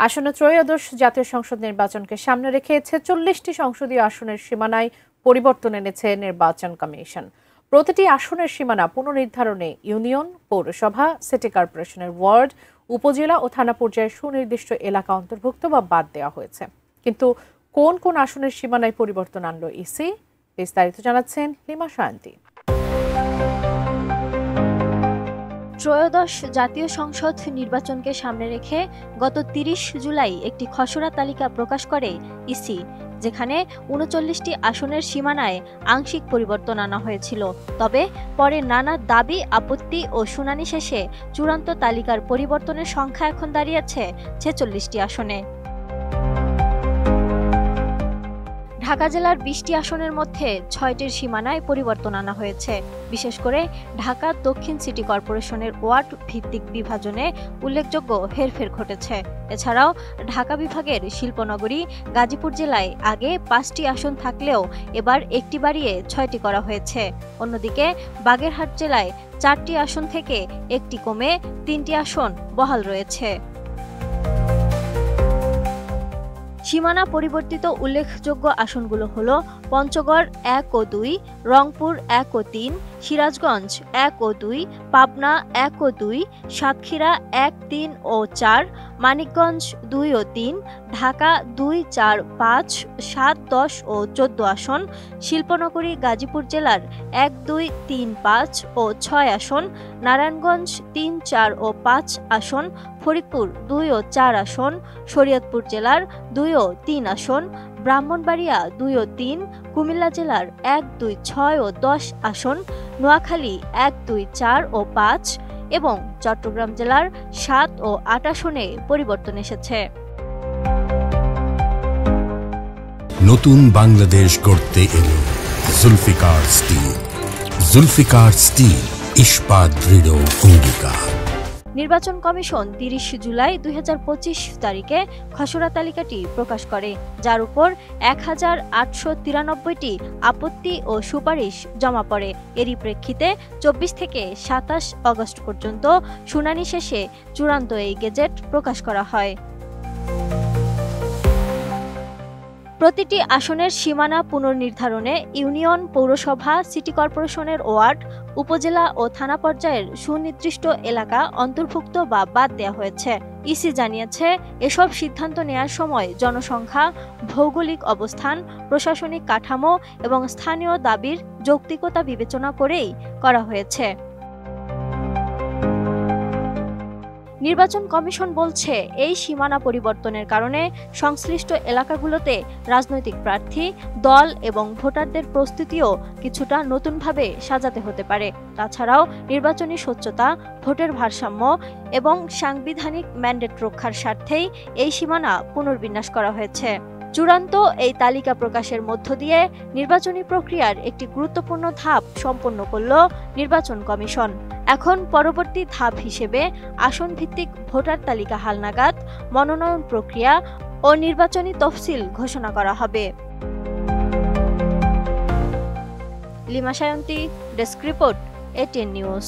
আসন্ন ত্রয়োদশ জাতীয় সংসদ নির্বাচনকে সামনে রেখে ৪৬টি সংসদীয় আসনের সীমানায় পরিবর্তন এনেছে নির্বাচন কমিশন। প্রতিটি আসনের সীমানা পুনর্নির্ধারণে ইউনিয়ন, পৌরসভা, সিটি কর্পোরেশনের ওয়ার্ড, উপজেলা ও থানা পর্যায়ে সুনির্দিষ্ট এলাকা অন্তর্ভুক্ত বা বাদ দেওয়া হয়েছে। কিন্তু কোন কোন আসনের সীমানায় পরিবর্তন আনলো ইসি, বিস্তারিত জানাচ্ছেন লিমা শায়ন্তী। ত্রয়োদশ জাতীয় সংসদ নির্বাচনকে সামনে রেখে গত ৩০ জুলাই একটি খসড়া তালিকা প্রকাশ করে ইসি, যেখানে ৩৯টি আসনের সীমানায় আংশিক পরিবর্তন আনা হয়েছিল। তবে পরে নানা দাবি, আপত্তি ও শুনানি শেষে চূড়ান্ত তালিকার পরিবর্তনের সংখ্যা এখন দাঁড়িয়েছে ৪৬টি আসনে। ঢাকা জেলার ২০টি আসনের মধ্যে ৬টির সীমানায় পরিবর্তন আনা হয়েছে। বিশেষ করে ঢাকা দক্ষিণ সিটি কর্পোরেশনের ওয়ার্ড ভিত্তিক বিভাজনে উল্লেখযোগ্য হেরফের ঘটেছে। এছাড়াও ঢাকা বিভাগের শিল্পনগরী গাজীপুর জেলায় আগে ৫টি আসন থাকলেও এবার একটি বাড়িয়ে ৬টি করা হয়েছে। অন্যদিকে বাগেরহাট জেলায় ৪টি আসন থেকে একটি কমে ৩টি আসন বহাল রয়েছে। সীমানা পরিবর্তিত উল্লেখযোগ্য আসনগুলো হলো পঞ্চগড় ১ ও ২, রংপুর ১ ও ৩, সিরাজগঞ্জ ১ ও ২, পাবনা ১ ও ২, সাতক্ষীরা ১, ৩ ও ৪, মানিকগঞ্জ ২ ও ৩, ঢাকা ২, ৪, ৫, ৭, ১০ ও ১৪ আসন, শিল্পনগরী গাজীপুর জেলার ১, ২, ৩, ৫ ও ৬ আসন, নারায়ণগঞ্জ ৩, ৪ ও ৫ আসন, ফরিদপুর ২ ও ৪ আসন, শরীয়তপুর জেলার ২ ও ৩ আসন, ব্রাহ্মণবাড়িয়া ২ ও ৩, কুমিল্লা জেলার ১, ২, ৬ ও ১০ আসন, নোয়াখালী ১, ২, ৪ ও ৫ এবং চট্টগ্রাম জেলার ৭ ও ৮ আসনে পরিবর্তন এসেছে। নতুন বাংলাদেশ গড়তে এলো জুলফিকার স্টিল। জুলফিকার স্টিল, ইস্পাত দৃঢ় অঙ্গীকার। নির্বাচন কমিশন ৩০ জুলাই ২০২৫ তারিখে খসড়া তালিকাটি প্রকাশ করে, যার উপর ১,৮৯৩টি আপত্তি ও সুপারিশ জমা পড়ে। এরই প্রেক্ষিতে ২৪ থেকে ২৭ আগস্ট পর্যন্ত শুনানি শেষে চূড়ান্ত এই গেজেট প্রকাশ করা হয়। প্রতিটি আসনের সীমানা পুনর্নির্ধারণে ইউনিয়ন, পৌরসভা, সিটি কর্পোরেশনের ওয়ার্ড, উপজেলা ও থানা পর্যায়ের সুনির্দিষ্ট এলাকা অন্তর্ভুক্ত বা বাদ দেওয়া হয়েছে। ইসি জানিয়েছে, এসব সিদ্ধান্ত নেয়ার সময় জনসংখ্যা, ভৌগোলিক অবস্থান, প্রশাসনিক কাঠামো এবং স্থানীয় দাবির যৌক্তিকতা বিবেচনা করেই করা হয়েছে। নির্বাচন কমিশন বলছে, এই সীমানা পরিবর্তনের কারণে সংশ্লিষ্ট এলাকাগুলোতে রাজনৈতিক প্রার্থী, দল এবং ভোটারদের প্রস্তুতিও কিছুটা নতুনভাবে সাজাতে হতে পারে। তাছাড়াও নির্বাচনী স্বচ্ছতা, ভোটের ভারসাম্য এবং সাংবিধানিক ম্যান্ডেট রক্ষার স্বার্থেই এই সীমানা পুনর্বিন্যাস করা হয়েছে। চূড়ান্ত এই তালিকা প্রকাশের মধ্য দিয়ে নির্বাচনী প্রক্রিয়ার একটি গুরুত্বপূর্ণ ধাপ সম্পন্ন করল নির্বাচন কমিশন। এখন পরবর্তী ধাপ হিসেবে আসন ভিত্তিক ভোটার তালিকা হালনাগাদ, মনোনয়ন প্রক্রিয়া ও নির্বাচনী তফসিল ঘোষণা করা হবে। Lima Shayanti, desk report, ATN news.